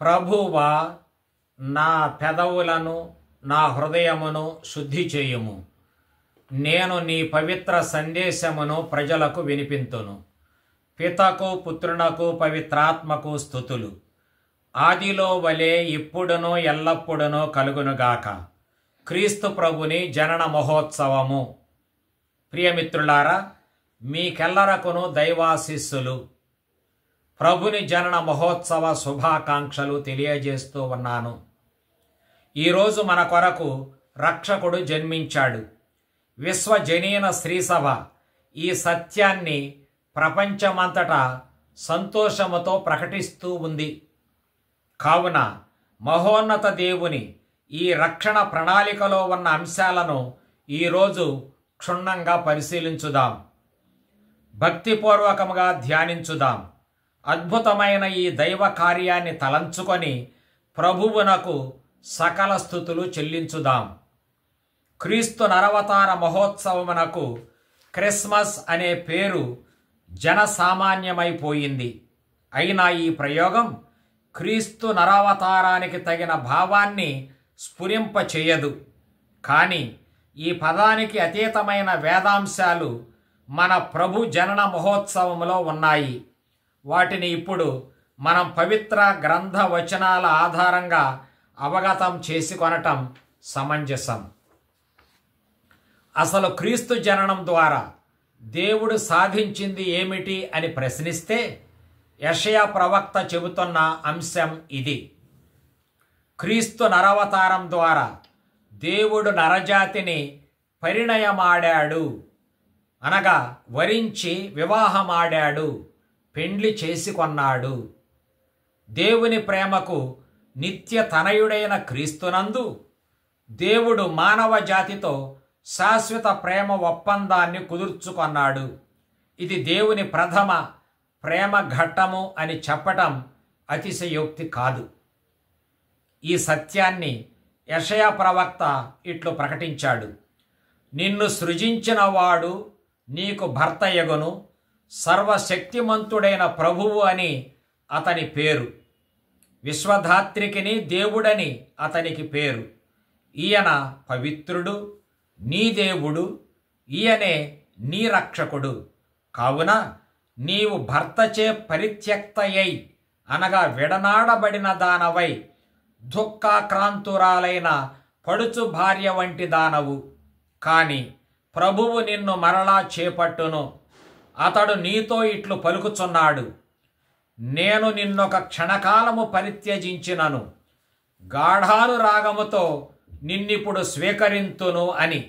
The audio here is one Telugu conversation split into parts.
ప్రభువా, నా పెదవులను నా హృదయమును శుద్ధి చేయుము. నేను నీ పవిత్ర సందేశమును ప్రజలకు వినిపింతును. పితకు పుత్రునకు పవిత్రాత్మకు స్తుతులు, ఆదిలో వలె ఇప్పుడును ఎల్లప్పుడును కలుగునుగాక. క్రీస్తు ప్రభుని జనన మహోత్సవము. ప్రియమిత్రులారా, మీకెల్లరకును దైవాశీస్సులు. ప్రభుని జనన మహోత్సవ శుభాకాంక్షలు తెలియజేస్తూ ఉన్నాను. ఈరోజు మన కొరకు రక్షకుడు జన్మించాడు. విశ్వజనీన శ్రీసభ ఈ సత్యాన్ని ప్రపంచమంతటా సంతోషముతో ప్రకటిస్తూ ఉంది. కావున మహోన్నత దేవుని ఈ రక్షణ ప్రణాళికలో ఉన్న అంశాలను ఈరోజు క్షుణ్ణంగా పరిశీలించుదాం, భక్తిపూర్వకముగా ధ్యానించుదాం. అద్భుతమైన ఈ దైవ కార్యాన్ని తలంచుకొని ప్రభువునకు సకల స్తుతులు చెల్లించుదాం. క్రీస్తు నరవతార మహోత్సవమునకు క్రిస్మస్ అనే పేరు జనసామాన్యమైపోయింది. అయినా ఈ ప్రయోగం క్రీస్తు నరవతారానికి తగిన భావాన్ని స్ఫురింపచేయదు. కానీ ఈ పదానికి అతీతమైన వేదాంశాలు మన ప్రభు జనన మహోత్సవంలో ఉన్నాయి. వాటిని ఇప్పుడు మనం పవిత్ర గ్రంథ వచనాల ఆధారంగా అవగతం చేసుకొనటం సమంజసం. అసలు క్రీస్తు జననం ద్వారా దేవుడు సాధించింది ఏమిటి అని ప్రశ్నిస్తే యెషయా ప్రవక్త చెబుతున్న అంశం ఇది. క్రీస్తు నరవతారం ద్వారా దేవుడు నరజాతిని పరిణయమాడాడు, అనగా వరించి వివాహమాడాడు, పెండ్లి చేసుకొన్నాడు. దేవుని ప్రేమకు నిత్య తనయుడైన క్రీస్తునందు దేవుడు మానవ జాతితో శాశ్వత ప్రేమ ఒప్పందాన్ని కుదుర్చుకొన్నాడు. ఇది దేవుని ప్రథమ ప్రేమ ఘట్టము అని చెప్పటం అతిశయోక్తి కాదు. ఈ సత్యాన్ని యెషయా ప్రవక్త ఇట్లు ప్రకటించాడు: నిన్ను సృజించిన వాడు నీకు భర్తయగును, సర్వశక్తిమంతుడైన ప్రభువు అని అతని పేరు. విశ్వధాత్రికిని దేవుడని అతనికి పేరు. ఈయన పవిత్రుడు, నీ దేవుడు, ఈయనే నీ రక్షకుడు. కావున నీవు భర్తచే పరిత్యక్తయై, అనగా విడనాడబడిన దానవై, దుఃఖాక్రాంతురాలైన పడుచు భార్య వంటి దానవు. కాని ప్రభువు నిన్ను మరలా చేపట్టును. అతడు నీతో ఇట్లు పలుకుచున్నాడు: నేను నిన్నొక క్షణకాలము పరిత్యజించినను, గాఢానురాగముతో నిన్నిప్పుడు స్వీకరింతును అని.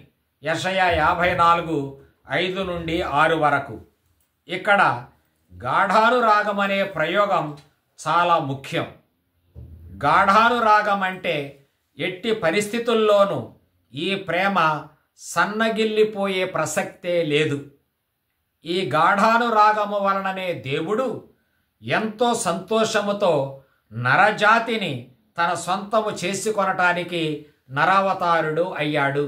యెషయా 54:5-6 వరకు. ఇక్కడ గాఢానురాగం అనే ప్రయోగం చాలా ముఖ్యం. గాఢానురాగం అంటే ఎట్టి పరిస్థితుల్లోనూ ఈ ప్రేమ సన్నగిల్లిపోయే ప్రసక్తే లేదు. ఈ గాఢానురాగము వలననే దేవుడు ఎంతో సంతోషముతో నరజాతిని తన సొంతము చేసుకొనటానికి నరావతారుడు అయ్యాడు.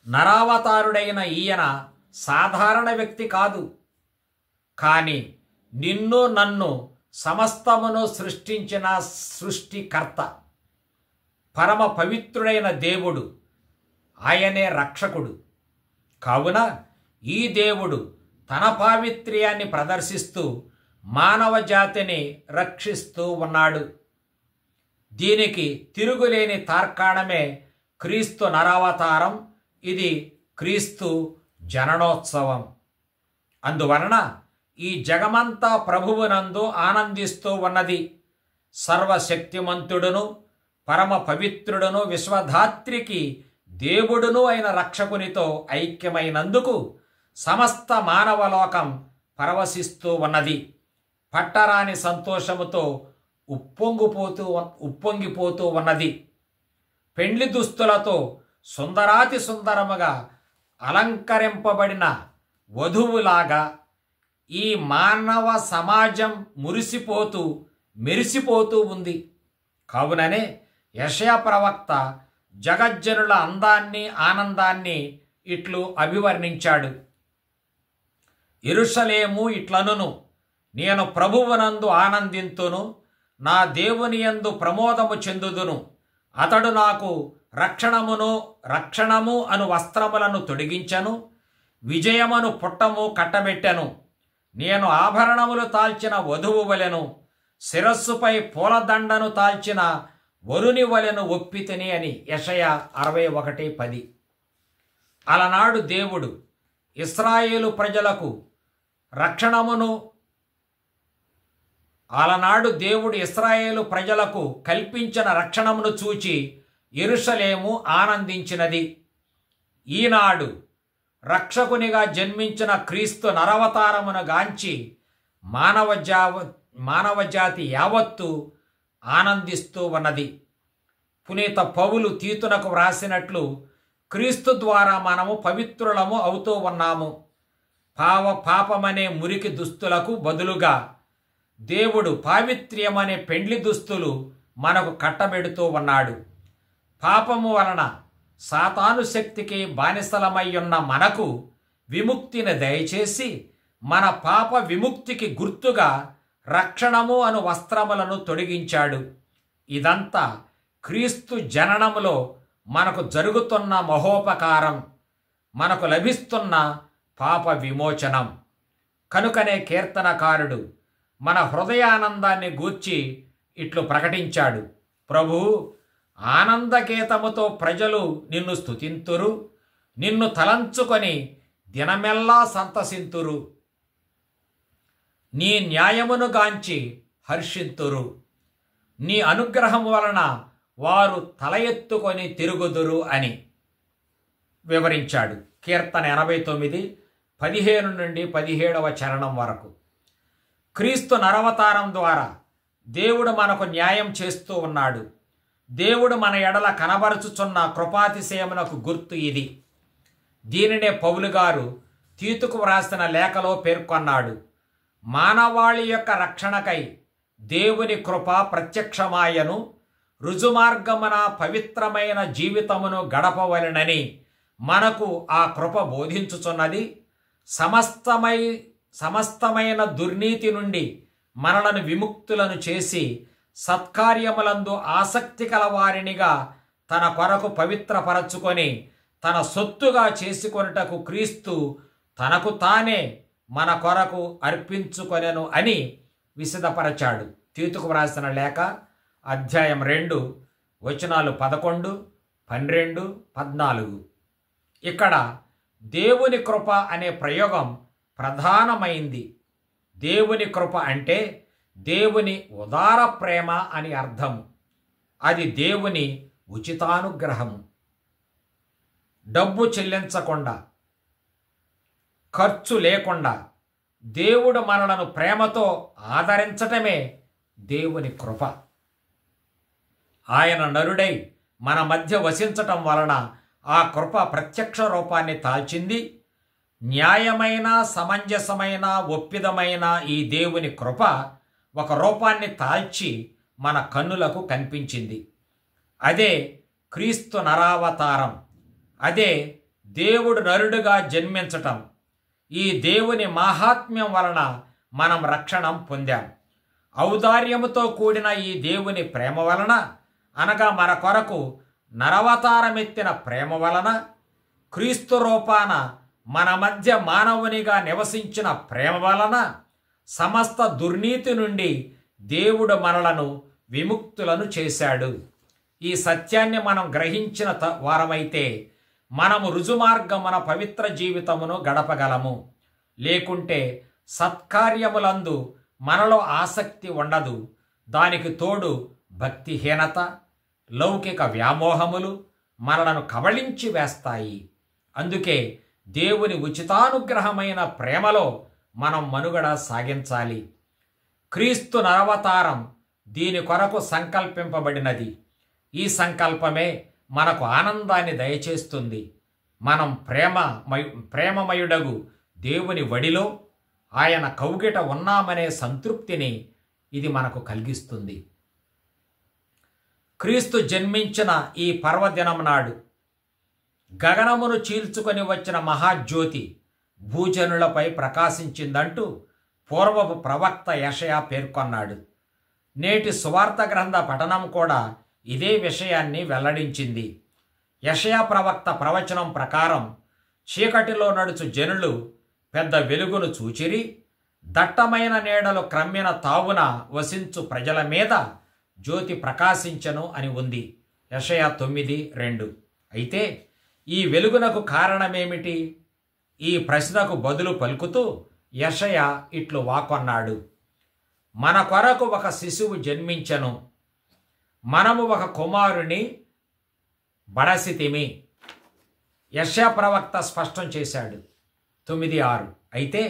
నరావతారుడైన ఈయన సాధారణ వ్యక్తి కాదు. కానీ నిన్ను నన్ను సమస్తమును సృష్టించిన సృష్టికర్త, పరమ పవిత్రుడైన దేవుడు. ఆయనే రక్షకుడు. కావున ఈ దేవుడు తన పావిత్ర్యాన్ని ప్రదర్శిస్తూ మానవ జాతిని రక్షిస్తూ ఉన్నాడు. దీనికి తిరుగులేని తార్కాణమే క్రీస్తు నరావతారం. ఇది క్రీస్తు జననోత్సవం. అందువలన ఈ జగమంతా ప్రభువునందు ఆనందిస్తూ ఉన్నది. సర్వశక్తిమంతుడును పరమ పవిత్రుడును విశ్వధాత్రికి దేవుడును అయిన రక్షకునితో ఐక్యమైనందుకు సమస్త మానవలోకం పరవశిస్తూ ఉన్నది. పట్టరాని సంతోషముతో ఉప్పొంగిపోతూ ఉన్నది. పెండ్లి దుస్తులతో సుందరాతి సుందరముగా అలంకరింపబడిన వధువులాగా ఈ మానవ సమాజం మెరిసిపోతూ ఉంది. కావుననే యెషయా ప్రవక్త జగజ్జనుల అందాన్ని ఆనందాన్ని ఇట్లు అభివర్ణించాడు: యెరూషలేము ఇట్లనును, నేను ప్రభువునందు ఆనందింతును, నా దేవుని యందు ప్రమోదము చెందుదును. అతడు నాకు రక్షణము అను వస్త్రములను తొడిగించెను, విజయమును పుట్టము కట్టబెట్టెను. నేను ఆభరణములు దాల్చిన వధువు వలెను, శిరస్సుపై పూలదండను దాల్చిన వరుని వలెను ఒప్పితిని అని యెషయా 61:10. అలనాడు దేవుడు ఇశ్రాయేలు ప్రజలకు కల్పించిన రక్షణమును చూచి యెరూషలేము ఆనందించినది. ఈనాడు రక్షకునిగా జన్మించిన క్రీస్తు నరవతారమును గాంచి మానవజాతి యావత్తు ఆనందిస్తూ ఉన్నది. పునీత పౌలు తీతునకు వ్రాసినట్లు క్రీస్తు ద్వారా మనము పవిత్రులము అవుతూ ఉన్నాము. పాపమనే మురికి దుస్తులకు బదులుగా దేవుడు పావిత్ర్యమనే పెండ్లి దుస్తులు మనకు కట్టబెడుతూ ఉన్నాడు. పాపము వలన సాతాను శక్తికి బానిసలమయ్యున్న మనకు విముక్తిని దయచేసి మన పాప విముక్తికి గుర్తుగా రక్షణము అను వస్త్రములను తొడిగించాడు. ఇదంతా క్రీస్తు జననములో మనకు జరుగుతున్న మహోపకారం, మనకు లభిస్తున్న పాప విమోచనం. కనుకనే కీర్తనకారుడు మన హృదయానందాన్ని గూర్చి ఇట్లు ప్రకటించాడు. ప్రభూ, ఆనందగీతముతో ప్రజలు నిన్ను స్తుతింతురు, నిన్ను తలంచుకొని దినమెల్లా సంతసింతురు. నీ న్యాయమును గాంచి హర్షింతురు. నీ అనుగ్రహం వలన వారు తల ఎత్తుకొని తిరుగుదురు అని వివరించాడు. కీర్తన 89:15-17 వరకు. క్రీస్తు నరవతారం ద్వారా దేవుడు మనకు న్యాయం చేస్తూ ఉన్నాడు. దేవుడు మన ఎడల కనబరుచుచున్న కృపాతిశయమునకు గుర్తు ఇది. దీనినే పౌలు గారు తీతుకు వ్రాసిన లేఖలో పేర్కొన్నాడు. మానవాళి యొక్క రక్షణకై దేవుని కృప ప్రత్యక్షమాయను, రుజుమార్గమున పవిత్రమైన జీవితమును గడపవలెనని మనకు ఆ కృప బోధించుచున్నది. సమస్తమైన దుర్నీతి నుండి మనలను విముక్తులను చేసి సత్కార్యములందు ఆసక్తి కల వారినిగా తన కొరకు పవిత్రపరచుకొని తన సొత్తుగా చేసుకొనుటకు క్రీస్తు తనకు తానే మన కొరకు అర్పించుకొనెను అని విశదపరచాడు. తీతుకు వ్రాసిన లేఖ అధ్యాయం 2 వచనాలు 11, 12, 14. ఇక్కడ దేవుని కృప అనే ప్రయోగం ప్రధానమైంది. దేవుని కృప అంటే దేవుని ఉదార ప్రేమ అని అర్థం. అది దేవుని ఉచితానుగ్రహము. డబ్బు చెల్లించకుండా, ఖర్చు లేకుండా దేవుడు మనలను ప్రేమతో ఆదరించటమే దేవుని కృప. ఆయన నరుడై మన మధ్య వసించటం వలన ఆ కృప ప్రత్యక్ష రూపాన్ని తాల్చింది. న్యాయమైన, సమంజసమైన, ఒప్పిదమైన ఈ దేవుని కృప ఒక రూపాన్ని తాల్చి మన కన్నులకు కనిపించింది. అదే క్రీస్తు నరావతారం. అదే దేవుడు నరుడుగా జన్మించటం. ఈ దేవుని మాహాత్మ్యం వలన మనం రక్షణ పొందాం. ఔదార్యముతో కూడిన ఈ దేవుని ప్రేమ వలన, అనగా మన కొరకు నరవతారమెత్తిన ప్రేమ వలన, క్రీస్తు రూపాన మన మధ్య మానవునిగా నివసించిన ప్రేమ వలన సమస్త దుర్నీతి నుండి దేవుడు మనలను విముక్తులను చేశాడు. ఈ సత్యాన్ని మనం గ్రహించిన వారమైతే మనము రుజుమార్గమున పవిత్ర జీవితమును గడపగలము. లేకుంటే సత్కార్యములందు మనలో ఆసక్తి ఉండదు. దానికి తోడు భక్తిహీనత, లౌకిక వ్యామోహములు మనలను కబళించి వేస్తాయి. అందుకే దేవుని ఉచితానుగ్రహమైన ప్రేమలో మనం మనుగడ సాగించాలి. క్రీస్తు నరవతారం దీని కొరకు సంకల్పింపబడినది. ఈ సంకల్పమే మనకు ఆనందాన్ని దయచేస్తుంది. మనం ప్రేమమయుడగు దేవుని వడిలో, ఆయన కౌగిట ఉన్నామనే సంతృప్తిని ఇది మనకు కలిగిస్తుంది. క్రీస్తు జన్మించిన ఈ పర్వదినం నాడు గగనమును చీల్చుకొని వచ్చిన మహాజ్యోతి భూజనులపై ప్రకాశించిందంటూ పూర్వపు ప్రవక్త యెషయా పేర్కొన్నాడు. నేటి సువార్త గ్రంథ పఠనం కూడా ఇదే విషయాన్ని వెల్లడించింది. యెషయా ప్రవక్త ప్రవచనం ప్రకారం చీకటిలో నడుచు జనులు పెద్ద వెలుగును చూచిరి, దట్టమైన నీడలు క్రమ్మిన తావున వసించు ప్రజల మీద జ్యోతి ప్రకాశించను అని ఉంది. యెషయా 9:2. అయితే ఈ వెలుగునకు కారణమేమిటి? ఈ ప్రశ్నకు బదులు పలుకుతూ యెషయా ఇట్లు వాకొన్నాడు: మన కొరకు ఒక శిశువు జన్మించెను, మనము ఒక కుమారుని బడసితిమి. యెషయా ప్రవక్త స్పష్టం చేశాడు 9:6. అయితే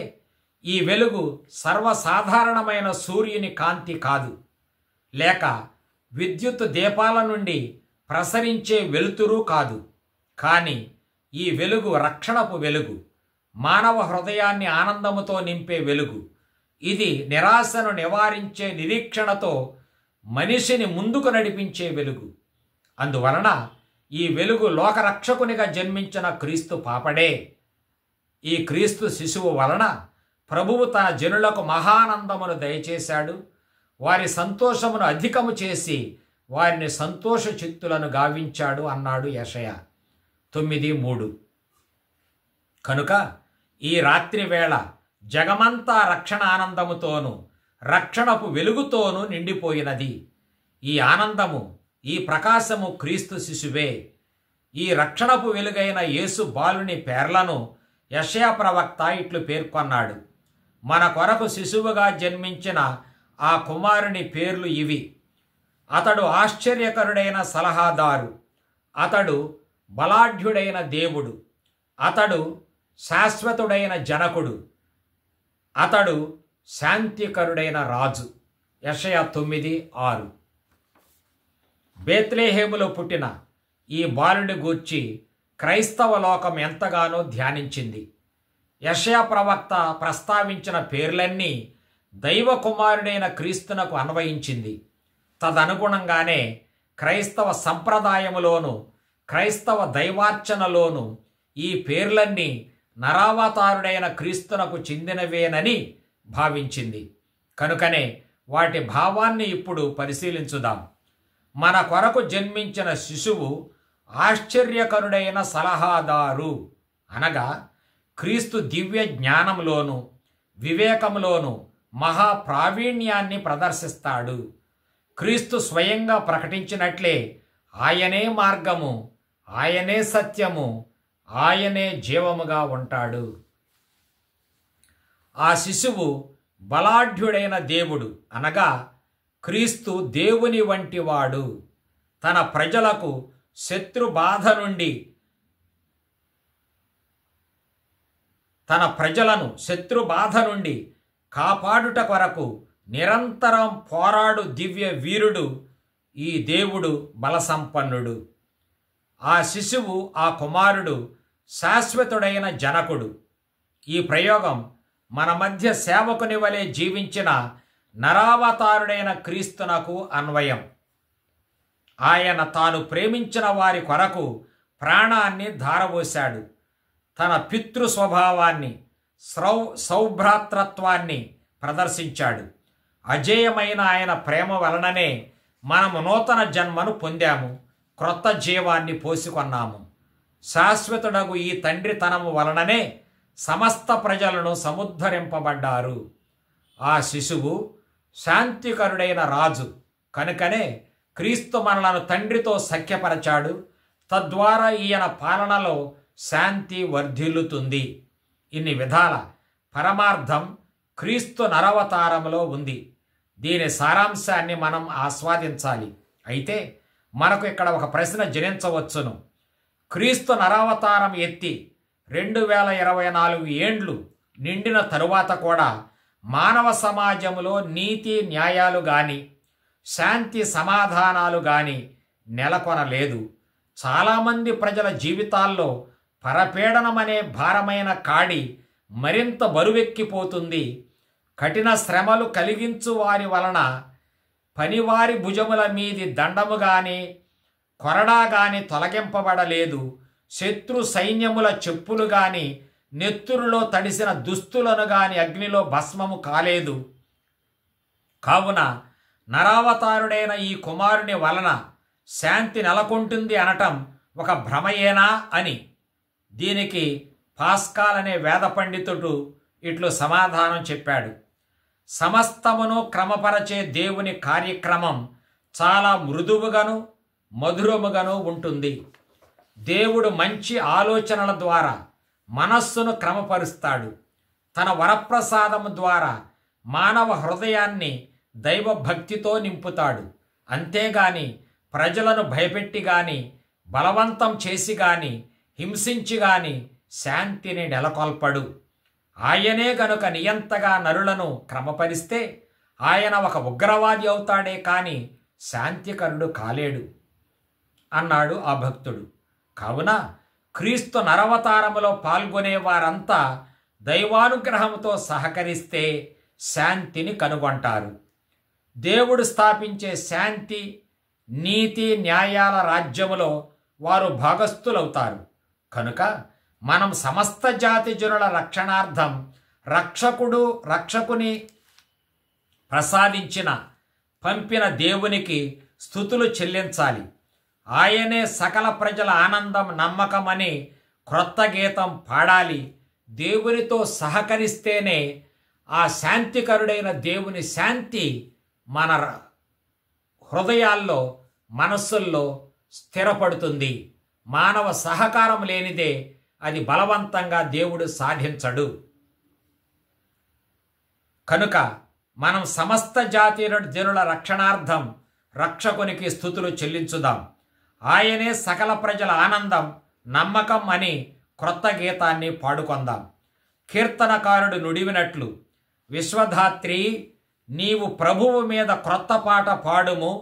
ఈ వెలుగు సర్వసాధారణమైన సూర్యుని కాంతి కాదు, లేక విద్యుత్ దీపాల నుండి ప్రసరించే వెలుతురు కాదు. కానీ ఈ వెలుగు రక్షణపు వెలుగు, మానవ హృదయాన్ని ఆనందముతో నింపే వెలుగు. ఇది నిరాశను నివారించే నిరీక్షణతో మనిషిని ముందుకు నడిపించే వెలుగు. అందువలన ఈ వెలుగు లోకరక్షకునిగా జన్మించిన క్రీస్తు పాపడే. ఈ క్రీస్తు శిశువు వలన ప్రభువు తన జనులకు మహానందమును దయచేశాడు. వారి సంతోషమును అధికము చేసి వారిని సంతోష చిత్తులను గావించాడు అన్నాడు యెషయా 9:3. కనుక ఈ రాత్రి వేళ జగమంతా రక్షణ ఆనందముతోనూ రక్షణపు వెలుగుతోనూ నిండిపోయినది. ఈ ఆనందము, ఈ ప్రకాశము క్రీస్తు శిశువే. ఈ రక్షణపు వెలుగైన యేసు బాలుని పేర్లను యెషయా ప్రవక్త ఇట్లు పేర్కొన్నాడు: మన కొరకు శిశువుగా జన్మించిన ఆ కుమారుని పేర్లు ఇవి: అతడు ఆశ్చర్యకరుడైన సలహాదారు, అతడు బలాఢ్యుడైన దేవుడు, అతడు శాశ్వతుడైన జనకుడు, అతడు శాంతికరుడైన రాజు. యెషయా 9:6. బేత్లెహేములో పుట్టిన ఈ బాలుని గూర్చి క్రైస్తవ లోకం ఎంతగానో ధ్యానించింది. యెషయా ప్రవక్త ప్రస్తావించిన పేర్లన్నీ దైవ కుమారుడైన క్రీస్తునకు అన్వయించింది. తదనుగుణంగానే క్రైస్తవ సంప్రదాయములోను క్రైస్తవ దైవార్చనలోను ఈ పేర్లన్నీ నరావతారుడైన క్రీస్తునకు చెందినవేనని భావించింది. కనుకనే వాటి భావాన్ని ఇప్పుడు పరిశీలించుదాం. మన కొరకు జన్మించిన శిశువు ఆశ్చర్యకరుడైన సలహాదారు అనగా క్రీస్తు దివ్య జ్ఞానంలోను వివేకంలోను మహాప్రావీణ్యాన్ని ప్రదర్శిస్తాడు. క్రీస్తు స్వయంగా ప్రకటించినట్లే ఆయనే మార్గము, ఆయనే సత్యము, ఆయనే జీవముగా ఉంటాడు. ఆ శిశువు బలాఢ్యుడైన దేవుడు అనగా క్రీస్తు దేవుని వంటివాడు. తన ప్రజలకు శత్రు బాధ నుండి కాపాడుట కొరకు నిరంతరం పోరాడు దివ్య వీరుడు ఈ దేవుడు బలసంపన్నుడు. ఆ శిశువు, ఆ కుమారుడు శాశ్వతుడైన జనకుడు. ఈ ప్రయోగం మన మధ్య సేవకుని వలె జీవించిన నరావతారుడైన క్రీస్తునకు అన్వయం. ఆయన తాను ప్రేమించిన వారి కొరకు ప్రాణాన్ని ధారపోశాడు. తన పితృ స్వభావాన్ని, సౌభ్రాతృత్వాన్ని ప్రదర్శించాడు. అజేయమైన ఆయన ప్రేమ వలననే మనము నూతన జన్మను పొందాము, క్రొత్త జీవాన్ని పోసుకొన్నాము. శాశ్వతుడగు ఈ తండ్రితనము వలననే సమస్త ప్రజలను సముద్ధరింపబడ్డారు. ఆ శిశువు శాంతికరుడైన రాజు. కనుకనే క్రీస్తు మనలను తండ్రితో సఖ్యపరచాడు. తద్వారా ఈయన పాలనలో శాంతి వర్ధిల్లుతుంది. ఇన్ని విధాల పరమార్థం క్రీస్తు నరవతారంలో ఉంది. దీని సారాంశాన్ని మనం ఆస్వాదించాలి. అయితే మనకు ఇక్కడ ఒక ప్రశ్న జనించవచ్చును. క్రీస్తు నరావతారం ఎత్తి 2024 ఏండ్లు నిండిన తరువాత కూడా మానవ సమాజంలో నీతి న్యాయాలు గాని శాంతి సమాధానాలు గాని నెలకొనలేదు. చాలామంది ప్రజల జీవితాల్లో పరపీడనమనే భారమైన కాడి మరింత బరువెక్కిపోతుంది. కఠిన శ్రమలు కలిగించు వారి వలన పనివారి భుజముల మీది దండము గాని కొరడా గాని తొలగింపబడలేదు. శత్రు సైన్యముల చెప్పులు గాని నెత్తురులో తడిసిన దుస్తులను గాని అగ్నిలో భస్మము కాలేదు. కావున నరావతారుడైన ఈ కుమారుని వలన శాంతి నెలకొంటుంది అనటం ఒక భ్రమయేనా అని. దీనికి పాస్కాల్ అనే వేద పండితుడు ఇట్లు సమాధానం చెప్పాడు. సమస్తమును క్రమపరచే దేవుని కార్యక్రమం చాలా మృదువుగాను మధురముగాను ఉంటుంది. దేవుడు మంచి ఆలోచనల ద్వారా మనస్సును క్రమపరుస్తాడు. తన వరప్రసాదము ద్వారా మానవ హృదయాన్ని దైవభక్తితో నింపుతాడు. అంతేగాని ప్రజలను భయపెట్టి గాని, బలవంతం చేసి గాని, హింసించి గాని శాంతిని నెలకొల్పడు. ఆయనే గనుక నియంతగా నరులను క్రమపరిస్తే ఆయన ఒక ఉగ్రవాది అవుతాడే కానీ శాంతికరుడు కాలేడు అన్నాడు ఆ భక్తుడు. కావున క్రీస్తు నరవతారములో పాల్గొనే వారంతా దైవానుగ్రహంతో సహకరిస్తే శాంతిని కనుగొంటారు. దేవుడు స్థాపించే శాంతి, నీతి, న్యాయాల రాజ్యములో వారు భాగస్థులవుతారు. కనుక మనం సమస్త జాతి జనుల రక్షణార్థం రక్షకుని ప్రసాదించిన పంపిన దేవునికి స్తుతులు చెల్లించాలి. ఆయనే సకల ప్రజల ఆనందం, నమ్మకమని క్రొత్త గీతం పాడాలి. దేవునితో సహకరిస్తేనే ఆ శాంతికరుడైన దేవుని శాంతి మన హృదయాల్లో, మనస్సుల్లో స్థిరపడుతుంది. మానవ సహకారం లేనిదే అది బలవంతంగా దేవుడు సాధించడు. కనుక మనం సమస్త జాతి జనుల రక్షణార్థం రక్షకునికి స్తుతులు చెల్లించుదాం. ఆయనే సకల ప్రజల ఆనందం, నమ్మకం అని క్రొత్త గీతాన్ని పాడుకొందాం. కీర్తనకారుడు నుడివినట్లు, విశ్వధాత్రి నీవు ప్రభువు మీద క్రొత్త పాట పాడుము,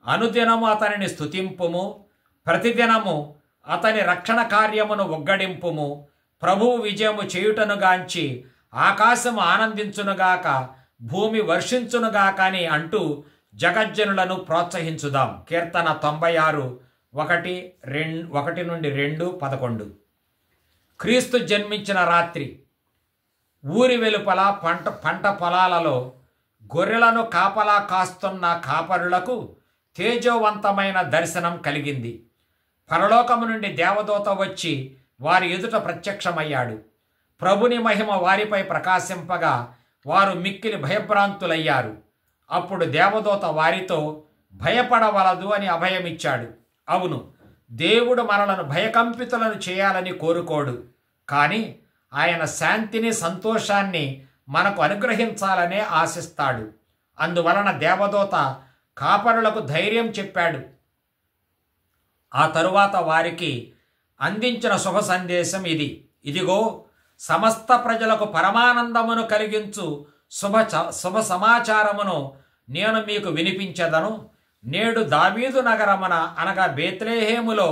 అనుదినము అతనిని స్తుతింపుము, ప్రతిదినము అతని రక్షణ కార్యమును ఒగ్గడింపుము. ప్రభువు విజయము చేయుటనుగాంచి ఆకాశము ఆనందించునుగాక, భూమి వర్షించునుగాక అని అంటూ జగజ్జనులను ప్రోత్సహించుదాం. కీర్తన 96 1 నుండి 2, 11. క్రీస్తు జన్మించిన రాత్రి ఊరి వెలుపల పంట పొలాలలో గొర్రెలను కాపలా కాస్తున్న కాపరులకు తేజోవంతమైన దర్శనం కలిగింది. పరలోకము నుండి దేవదూత వచ్చి వారి ఎదుట ప్రత్యక్షమయ్యాడు. ప్రభుని మహిమ వారిపై ప్రకాశింపగా వారు మిక్కిలి భయభ్రాంతులయ్యారు. అప్పుడు దేవదూత వారితో భయపడవలదు అని అభయమిచ్చాడు. అవును, దేవుడు మనలను భయకంపితులను చేయాలని కోరుకోడు, కానీ ఆయన శాంతిని, సంతోషాన్ని మనకు అనుగ్రహించాలనే ఆశిస్తాడు. అందువలన దేవదూత కాపరులకు ధైర్యం చెప్పాడు. ఆ తరువాత వారికి అందించిన శుభ సందేశం ఇది. ఇదిగో, సమస్త ప్రజలకు పరమానందమును కలిగించు శుభ సమాచారమును నేను మీకు వినిపించెదను. నేడు దావీదు నగరమున అనగా బేత్లెహేములో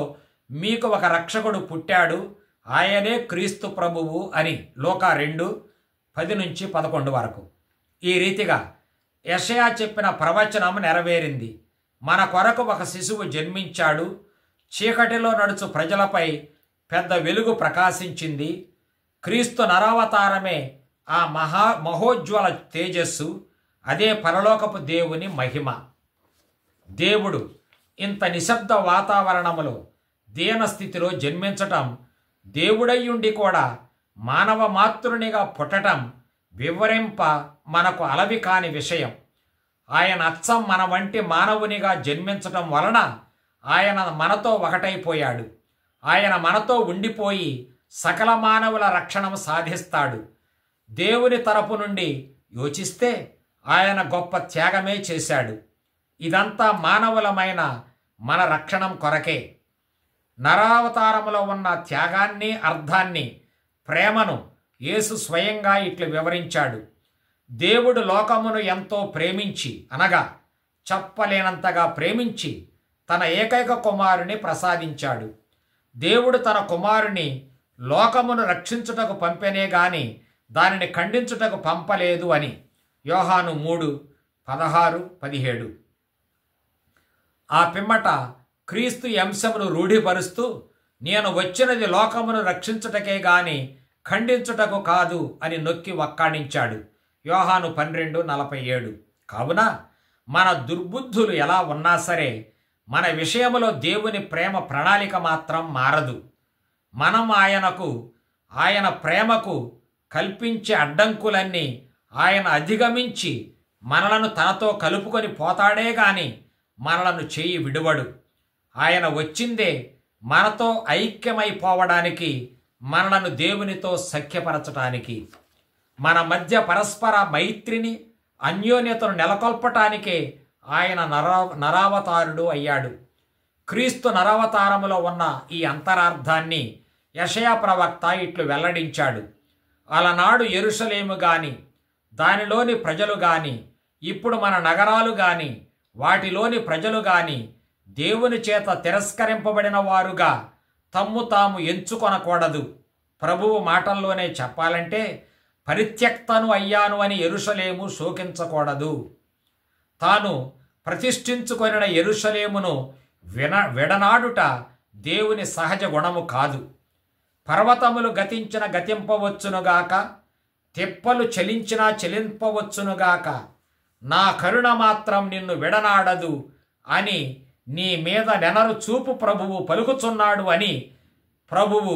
మీకు ఒక రక్షకుడు పుట్టాడు, ఆయనే క్రీస్తు ప్రభువు అని. లూకా 2:10-11 వరకు. ఈ రీతిగా యెషయా చెప్పిన ప్రవచనం నెరవేరింది. మన కొరకు ఒక శిశువు జన్మించాడు, చీకటిలో నడుచు ప్రజలపై పెద్ద వెలుగు ప్రకాశించింది. క్రీస్తు నరావతారమే ఆ మహోజ్వల తేజస్సు, అదే పరలోకపు దేవుని మహిమ. దేవుడు ఇంత నిశ్శబ్ద వాతావరణములో దీనస్థితిలో జన్మించటం, దేవుడయ్యుండి కూడా మానవ మాతృనిగా పుట్టటం వివరింప మనకు అలవి కాని విషయం. ఆయన అచ్చం మన వంటి మానవునిగా జన్మించటం వలన ఆయన మనతో ఒకటైపోయాడు. ఆయన మనతో ఉండిపోయి సకల మానవుల రక్షణను సాధిస్తాడు. దేవుని తరపు నుండి యోచిస్తే ఆయన గొప్ప త్యాగమే చేశాడు. ఇదంతా మానవులమైన మన రక్షణం కొరకే. నరావతారములో ఉన్న త్యాగాన్ని, అర్థాన్ని, ప్రేమను యేసు స్వయంగా ఇట్లు వివరించాడు. దేవుడు లోకమును ఎంతో ప్రేమించి, అనగా చెప్పలేనంతగా ప్రేమించి తన ఏకైక కుమారుని ప్రసాదించాడు. దేవుడు తన కుమారుని లోకమును రక్షించుటకు పంపెనే గాని దానిని ఖండించుటకు పంపలేదు అని. యోహాను 3:16-17. ఆ పిమ్మట క్రీస్తు అంశమును రూఢిపరుస్తూ, నేను వచ్చినది లోకమును రక్షించుటకే గాని ఖండించుటకు కాదు అని నొక్కి వక్కాణించాడు. యోహాను 12:47. కావున మన దుర్బుద్ధులు ఎలా ఉన్నా సరే మన విషయంలో దేవుని ప్రేమ ప్రణాళిక మాత్రం మారదు. మనం ఆయన ప్రేమకు కల్పించే అడ్డంకులన్నీ ఆయన అధిగమించి మనలను తనతో కలుపుకొని పోతాడే గాని మనలను చేయి విడువడు. ఆయన వచ్చిందే మనతో ఐక్యమైపోవడానికి, మనలను దేవునితో సఖ్యపరచటానికి, మన మధ్య పరస్పర మైత్రిని అన్యోన్యతను నెలకొల్పటానికే ఆయన నరావతారుడు అయ్యాడు. క్రీస్తు నరావతారములో ఉన్న ఈ అంతరార్థాన్ని యెషయా ప్రవక్త ఇట్లు వెల్లడించాడు. అలనాడు యెరూషలేము గాని దానిలోని ప్రజలు గాని ఇప్పుడు మన నగరాలు గాని వాటిలోని ప్రజలు గాని దేవుని చేత తిరస్కరింపబడిన వారుగా తమ్ము తాము ఎంచుకొనకూడదు. ప్రభువు మాటల్లోనే చెప్పాలంటే పరిత్యక్తను అయ్యాను అని యెరూషలేము శోకించకూడదు. తాను ప్రతిష్ఠించుకొనిన యెరూషలేమును విడనాడుట దేవుని సహజ గుణము కాదు. పర్వతములు గతింపవచ్చునుగాక, తెప్పలు చలించినా చలింపవచ్చునుగాక, నా కరుణ మాత్రం నిన్ను విడనాడదు అని నీ మీద నెనరు చూపు ప్రభువు పలుకుచున్నాడు అని ప్రభువు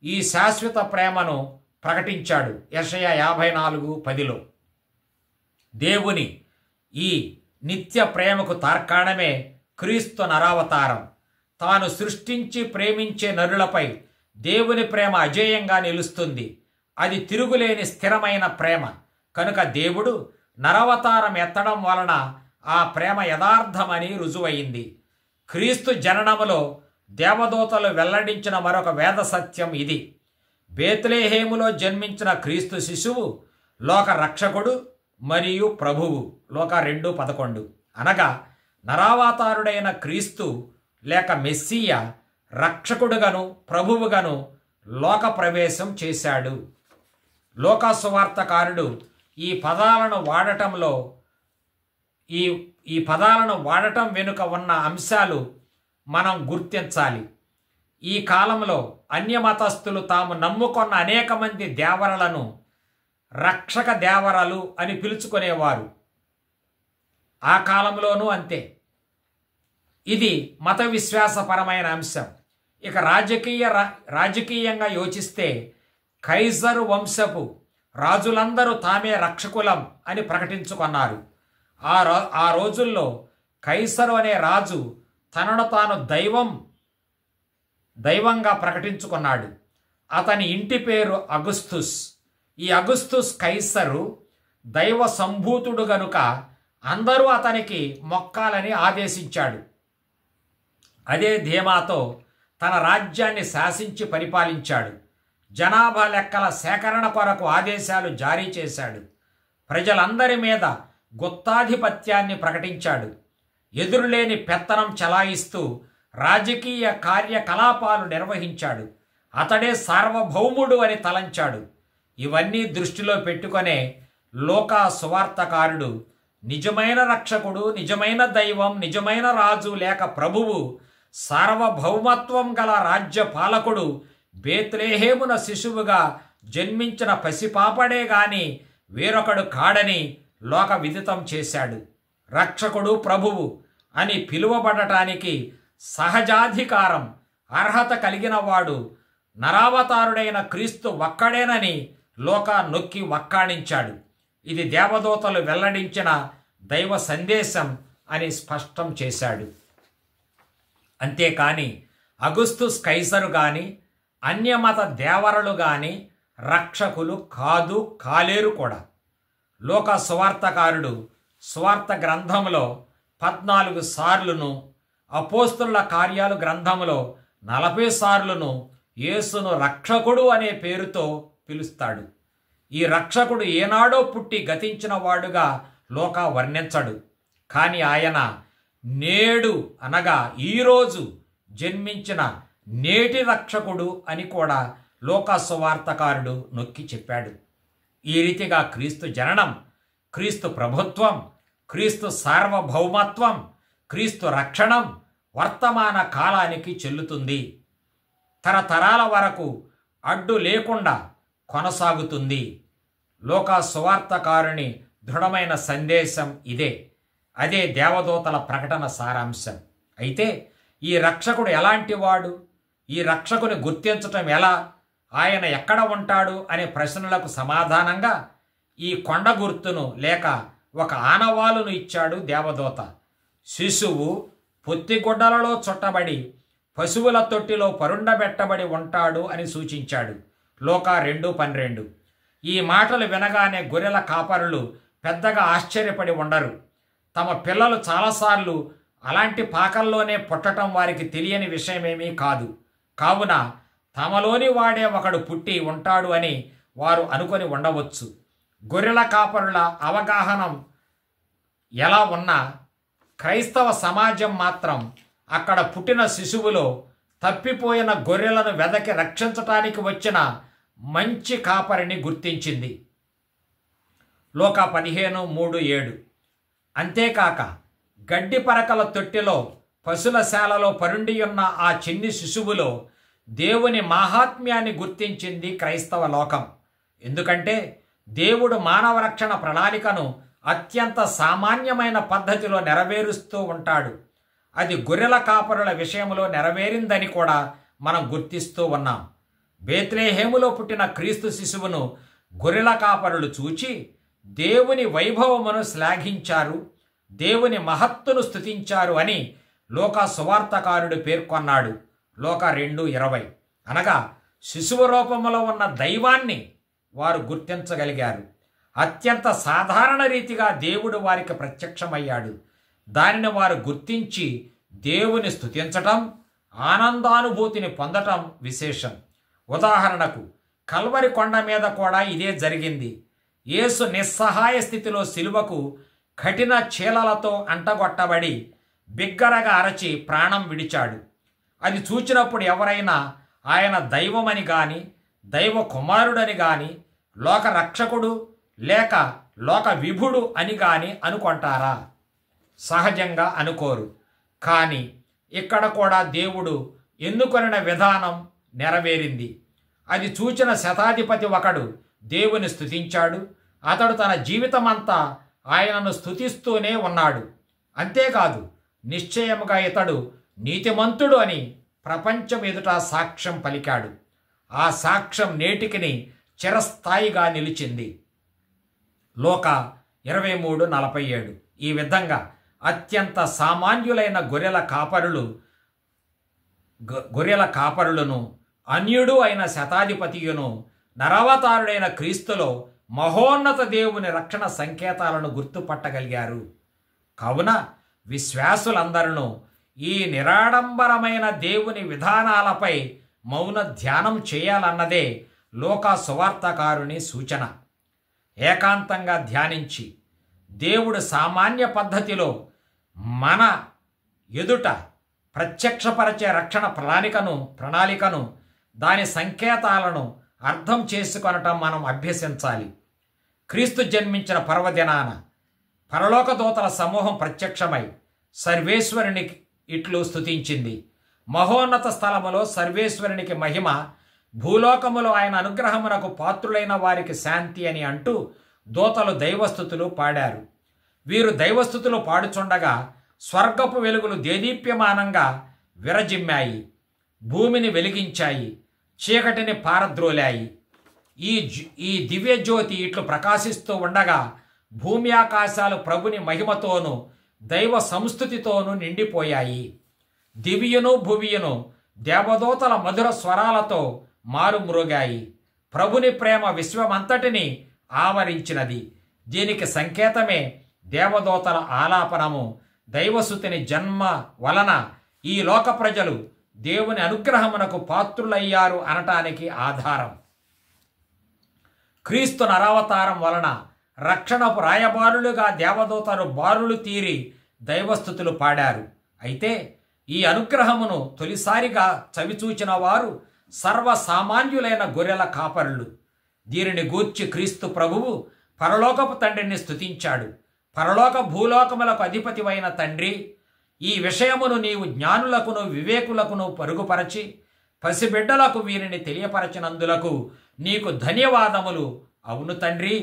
ఈ శాశ్వత ప్రేమను ప్రకటించాడు యెషయా 54:10. దేవుని ఈ నిత్య ప్రేమకు తార్కాణమే క్రీస్తు నరావతారం. తాను సృష్టించి ప్రేమించే నరులపై దేవుని ప్రేమ అజేయంగా నిలుస్తుంది. అది తిరుగులేని స్థిరమైన ప్రేమ. కనుక దేవుడు నరవతారం ఎత్తడం వలన ఆ ప్రేమ యథార్థమని రుజువయింది. క్రీస్తు జననములో దేవదూతలు వెల్లడించిన మరొక వేద సత్యం ఇది. బేత్లెహేములో జన్మించిన క్రీస్తు శిశువు లోక రక్షకుడు మరియు ప్రభువు. లోక 2:11. అనగా నరావతారుడైన క్రీస్తు లేక మెస్సియా రక్షకుడుగను ప్రభువుగను లోక ప్రవేశం చేశాడు. లోకా సువార్తకారుడు ఈ పదాలను వాడటం వెనుక ఉన్న అంశాలు మనం గుర్తించాలి. ఈ కాలంలో అన్యమతస్థులు తాము నమ్ముకొన్న అనేక మంది దేవరలను రక్షక దేవరలు అని పిలుచుకునేవారు. ఆ కాలంలోనూ అంతే. ఇది మత విశ్వాసపరమైన అంశం. ఇక రాజకీయంగా యోచిస్తే కైజరు వంశపు రాజులందరూ తామే రక్షకులం అని ప్రకటించుకున్నారు. ఆ రోజుల్లో కైసరు అనే రాజు తనను తాను దైవంగా ప్రకటించుకున్నాడు. అతని ఇంటి పేరు అగుస్తుస్. ఈ అగుస్తుస్ కైసరు దైవ సంభూతుడు గనుక అందరూ అతనికి మొక్కాలని ఆదేశించాడు. అదే ధీమాతో తన రాజ్యాన్ని శాసించి పరిపాలించాడు. జనాభా లెక్కల సేకరణ కొరకు ఆదేశాలు జారీ చేశాడు. ప్రజలందరి మీద గుత్తాధిపత్యాన్ని ప్రకటించాడు. ఎదురులేని పెత్తనం చలాయిస్తూ రాజకీయ కార్యకలాపాలు నిర్వహించాడు. అతడే సార్వభౌముడు అని తలంచాడు. ఇవన్నీ దృష్టిలో పెట్టుకొనే లోకా సువార్తకారుడు నిజమైన రక్షకుడు, నిజమైన దైవం, నిజమైన రాజు లేక ప్రభువు, సార్వభౌమత్వం గల రాజ్య పాలకుడు బేత్లెహేమున శిశువుగా జన్మించిన పసిపాపడే గాని వేరొకడు కాడని లోక విదితం చేశాడు. రక్షకుడు, ప్రభువు అని పిలువబడటానికి సహజాధికారం, అర్హత కలిగిన వాడు నరావతారుడైన క్రీస్తు ఒక్కడేనని లోకా నొక్కి వక్కాణించాడు. ఇది దేవదూతలు వెల్లడించిన దైవ సందేశం అని స్పష్టం చేశాడు. అంతేకాని అగుస్తుస్ కైసరు గాని అన్యమత దేవరలు గాని రక్షకులు కాలేరు కూడా. లోక సువార్తకారుడు సువార్త గ్రంథంలో 14 సార్లును, అపోస్తుల కార్యాలు గ్రంథంలో 40 సార్లును యేసును రక్షకుడు అనే పేరుతో పిలుస్తాడు. ఈ రక్షకుడు ఏనాడో పుట్టి గతించిన వాడుగా లోక వర్ణించడు. కానీ ఆయన నేడు అనగా ఈరోజు జన్మించిన నేటి రక్షకుడు అని కూడా లోకా సువార్తకారుడు నొక్కి చెప్పాడు. ఈ రీతిగా క్రీస్తు జననం, క్రీస్తు ప్రభుత్వం, క్రీస్తు సార్వభౌమత్వం, క్రీస్తు రక్షణం వర్తమాన కాలానికి చెల్లుతుంది. తరతరాల వరకు అడ్డు లేకుండా కొనసాగుతుంది. లోకా సువార్తకారుని దృఢమైన సందేశం ఇదే. అదే దేవదూతల ప్రకటన సారాంశం. అయితే ఈ రక్షకుడు ఎలాంటివాడు, ఈ రక్షకుని గుర్తించటం ఎలా, ఆయన ఎక్కడ ఉంటాడు అనే ప్రశ్నలకు సమాధానంగా ఈ కొండ గుర్తును లేక ఒక ఆనవాలును ఇచ్చాడు దేవదూత. శిశువు పొత్తిగుడ్డలలో చుట్టబడి పశువుల తొట్టిలో పరుండబెట్టబడి ఉంటాడు అని సూచించాడు. లోకా 2:12. ఈ మాటలు వినగానే గొర్రెల కాపరులు పెద్దగా ఆశ్చర్యపడి ఉండరు. తమ పిల్లలు చాలాసార్లు అలాంటి పాకల్లోనే పుట్టడం వారికి తెలియని విషయమేమీ కాదు. కావున తమలోని వాడే ఒకడు పుట్టి ఉంటాడు అని వారు అనుకొని ఉండవచ్చు. గొర్రెల కాపరుల అవగాహన ఎలా ఉన్నా క్రైస్తవ సమాజం మాత్రం అక్కడ పుట్టిన శిశువులో తప్పిపోయిన గొర్రెలను వెదకి రక్షించటానికి వచ్చిన మంచి కాపరిని గుర్తించింది. లోకా 15:3-7. అంతేకాక గడ్డి పరకల తొట్టిలో పశుల శాలలో పరుండియున్న ఆ చిన్ని శిశువులో దేవుని మాహాత్మ్యాన్ని గుర్తించింది క్రైస్తవ లోకం. ఎందుకంటే దేవుడు మానవ రక్షణ ప్రణాళికను అత్యంత సామాన్యమైన పద్ధతిలో నెరవేరుస్తూ ఉంటాడు. అది గొర్రెల కాపరుల విషయంలో నెరవేరిందని కూడా మనం గుర్తిస్తూ ఉన్నాం. బేత్లెహేములో పుట్టిన క్రీస్తు శిశువును గొర్రెల కాపరులు చూచి దేవుని వైభవమును శ్లాఘించారు, దేవుని మహత్తును స్తుతించారు అని లోకా సువార్తకారుడు పేర్కొన్నాడు. లోకా 2:20. అనగా శిశువు రూపంలో ఉన్న దైవాన్ని వారు గుర్తించగలిగారు. అత్యంత సాధారణ రీతిగా దేవుడు వారికి ప్రత్యక్షమయ్యాడు. దానిని వారు గుర్తించి దేవుని స్తుతించటం, ఆనందానుభూతిని పొందటం విశేషం. ఉదాహరణకు కల్వరి కొండ మీద కూడా ఇదే జరిగింది. యేసు నిస్సహాయ స్థితిలో శిలువకు కఠిన చీలలతో అంటగొట్టబడి బిగ్గరగా అరచి ప్రాణం విడిచాడు. అది చూచినప్పుడు ఎవరైనా ఆయన దైవమని కానీ దైవ కుమారుడని కానీ లోక రక్షకుడు లేక లోక విభుడు అని కానీ అనుకుంటారా? సహజంగా అనుకోరు. కానీ ఇక్కడ కూడా దేవుడు ఎన్నుకొనిన విధానం నెరవేరింది. అది చూచిన శతాధిపతి ఒకడు దేవుని స్తుతించాడు. అతడు తన జీవితమంతా ఆయనను స్తుతిస్తూనే ఉన్నాడు. అంతేకాదు నిశ్చయముగా ఇతడు నీతిమంతుడు అని ప్రపంచం ఎదుట సాక్ష్యం పలికాడు. ఆ సాక్ష్యం నేటికిని చిరస్థాయిగా నిలిచింది. లోకా 23:47. ఈ విధంగా అత్యంత సామాన్యులైన గొర్రెల కాపరులను అన్యుడు అయిన శతాధిపతియును నరవతారుడైన క్రీస్తులో మహోన్నత దేవుని రక్షణ సంకేతాలను గుర్తుపట్టగలిగారు. కావున విశ్వాసులందరూ ఈ నిరాడంబరమైన దేవుని విధానాలపై మౌన ధ్యానం చేయాలన్నదే లోకా సువార్తకారుని సూచన. ఏకాంతంగా ధ్యానించి దేవుడు సామాన్య పద్ధతిలో మన ఎదుట ప్రత్యక్షపరిచే రక్షణ ప్రణాళికను దాని సంకేతాలను అర్థం చేసుకొనటం మనం అభ్యసించాలి. క్రీస్తు జన్మించిన పర్వదినాన పరలోక దూతల సమూహం ప్రత్యక్షమై సర్వేశ్వరుని ఇట్లు స్తుతించింది. మహోన్నత స్థలములో సర్వేశ్వరునికి మహిమ, భూలోకములో ఆయన అనుగ్రహమునకు పాత్రులైన వారికి శాంతి అని అంటూ దూతలు దైవస్థుతులు పాడారు. వీరు దైవస్థుతులు పాడుచుండగా స్వర్గపు వెలుగులు దేదీప్యమానంగా విరజిమ్మాయి, భూమిని వెలిగించాయి, చీకటిని పారద్రోలాయి. ఈ దివ్యజ్యోతి ఇట్లు ప్రకాశిస్తూ ఉండగా భూమి ఆకాశాలు ప్రభుని మహిమతోనూ దైవ సంస్థుతితోనూ నిండిపోయాయి. దివ్యును భువియును దేవదూతల మధుర స్వరాలతో మారుమ్రోగాయి. ప్రభుని ప్రేమ విశ్వమంతటిని ఆవరించినది. దీనికి సంకేతమే దేవదూతల ఆలాపనము. దైవసుతిని జన్మ వలన ఈ లోక ప్రజలు దేవుని అనుగ్రహమునకు పాత్రులయ్యారు అనటానికి ఆధారం. క్రీస్తు నరావతారం వలన రక్షణపు రాయబారులుగా దేవదూతలు బారులు తీరి దైవస్థుతులు పాడారు. అయితే ఈ అనుగ్రహమును తొలిసారిగా చవిచూచిన వారు సర్వసామాన్యులైన గొర్రెల కాపరులు. దీనిని గూర్చి క్రీస్తు ప్రభువు పరలోకపు తండ్రిని స్తుతించాడు. పరలోక భూలోకములకు అధిపతివైన తండ్రి, ఈ విషయమును నీవు జ్ఞానులకును వివేకులకును పరుగుపరచి పసిబిడ్డలకు వీరిని తెలియపరచినందులకు నీకు ధన్యవాదములు. అవును తండ్రి,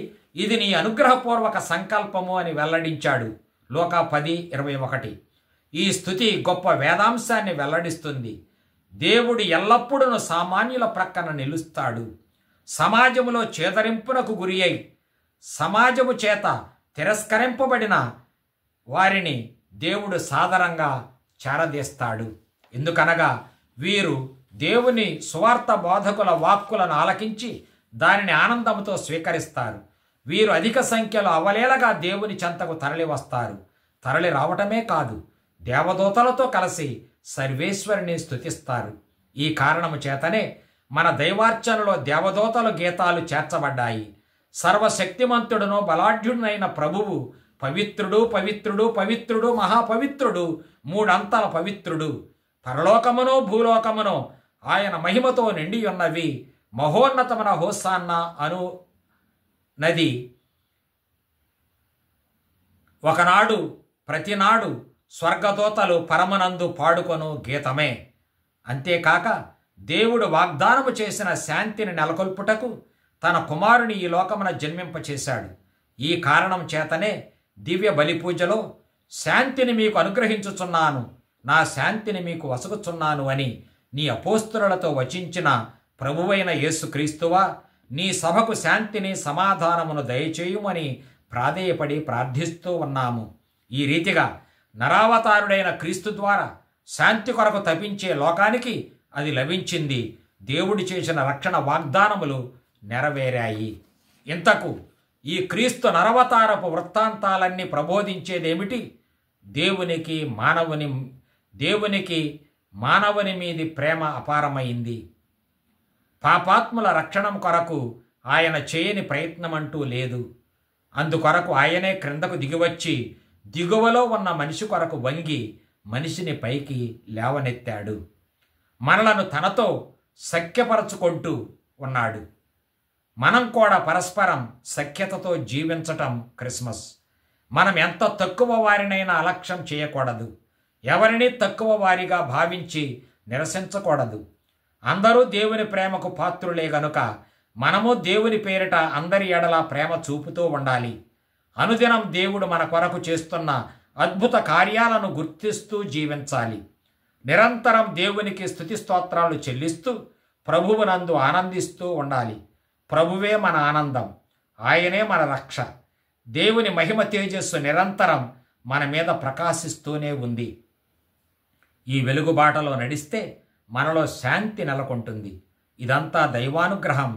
ఇది నీ అనుగ్రహపూర్వక సంకల్పము అని వెల్లడించాడు. లూకా 10:21. ఈ స్తుతి గొప్ప వేదాంశాన్ని వెల్లడిస్తుంది. దేవుడు ఎల్లప్పుడూ సామాన్యుల ప్రక్కన నిలుస్తాడు. సమాజములో చేదరింపునకు గురి అయి సమాజము చేత తిరస్కరింపబడిన వారిని దేవుడు సాదరంగా చేరదీస్తాడు. ఎందుకనగా వీరు దేవుని సువార్త బోధకుల వాక్కులను ఆలకించి దానిని ఆనందంతో స్వీకరిస్తారు. వీరు అధిక సంఖ్యలో అవలేలగా దేవుని చెంతకు తరలి వస్తారు. తరలి రావటమే కాదు, దేవదూతలతో కలిసి సర్వేశ్వరుని స్తుతిస్తారు. ఈ కారణము చేతనే మన దైవార్చనలో దేవదూతల గీతాలు చేర్చబడ్డాయి. సర్వశక్తిమంతుడును బలాఢ్యుడైన ప్రభువు పవిత్రుడు, పవిత్రుడు, పవిత్రుడు, మహాపవిత్రుడు, మూడంతల పవిత్రుడు. పరలోకమును భూలోకమును ఆయన మహిమతో నిండి ఉన్నవి. మహోన్నతమైన హోసాన్న అను నది ఒకనాడు ప్రతినాడు స్వర్గదూతలు పరమనందు పాడుకొను గీతమే. అంతేకాక దేవుడు వాగ్దానము చేసిన శాంతిని నెలకొల్పుటకు తన కుమారుని ఈ లోకమున జన్మింపచేశాడు. ఈ కారణం చేతనే దివ్య బలిపూజలో శాంతిని మీకు అనుగ్రహించుచున్నాను, నా శాంతిని మీకు వసగుచున్నాను అని నీ అపోస్తలులతో వచించిన ప్రభువైన యేసుక్రీస్తువా, నీ సభకు శాంతిని సమాధానమును దయచేయుమని ప్రాధేయపడి ప్రార్థిస్తూ ఉన్నాము. ఈ రీతిగా నరావతారుడైన క్రీస్తు ద్వారా శాంతి కొరకు తపించే లోకానికి అది లభించింది. దేవుడు చేసిన రక్షణ వాగ్దానములు నెరవేరాయి. ఇంతకు ఈ క్రీస్తు నరవతారపు వృత్తాంతాలన్నీ ప్రబోధించేదేమిటి? దేవునికి మానవుని మీది ప్రేమ అపారమైంది. పాపాత్ముల రక్షణ కొరకు ఆయన చేయని ప్రయత్నమంటూ లేదు. అందుకొరకు ఆయనే క్రిందకు దిగివచ్చి దిగువలో ఉన్న మనిషి కొరకు వంగి మనిషిని పైకి లేవనెత్తాడు. మనలను తనతో సఖ్యపరచుకుంటూ ఉన్నాడు. మనం కూడా పరస్పరం సఖ్యతతో జీవించటం క్రిస్మస్. మనం ఎంత తక్కువ వారినైనా అలక్ష్యం చేయకూడదు. ఎవరిని తక్కువ వారిగా భావించి నిరసించకూడదు. అందరూ దేవుని ప్రేమకు పాత్రులే గనుక మనము దేవుని పేరిట అందరి ఎడల ప్రేమ చూపుతూ ఉండాలి. అనుదినం దేవుడు మన కొరకు చేస్తున్న అద్భుత కార్యాలను గుర్తిస్తూ జీవించాలి. నిరంతరం దేవునికి స్తుతి స్తోత్రాలు చెల్లిస్తూ ప్రభువునందు ఆనందిస్తూ ఉండాలి. ప్రభువే మన ఆనందం, ఆయనే మన రక్ష. దేవుని మహిమ తేజస్సు నిరంతరం మన మీద ప్రకాశిస్తూనే ఉంది. ఈ వెలుగుబాటలో నడిస్తే మనలో శాంతి నెలకొంటుంది. ఇదంతా దైవానుగ్రహం.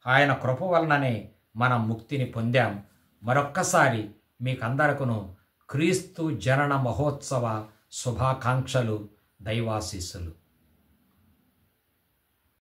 ఆయన కృప వలననే మనం ముక్తిని పొందాం. మరొక్కసారి మీకందరకును క్రీస్తు జనన మహోత్సవ శుభాకాంక్షలు, దైవాశీస్సులు.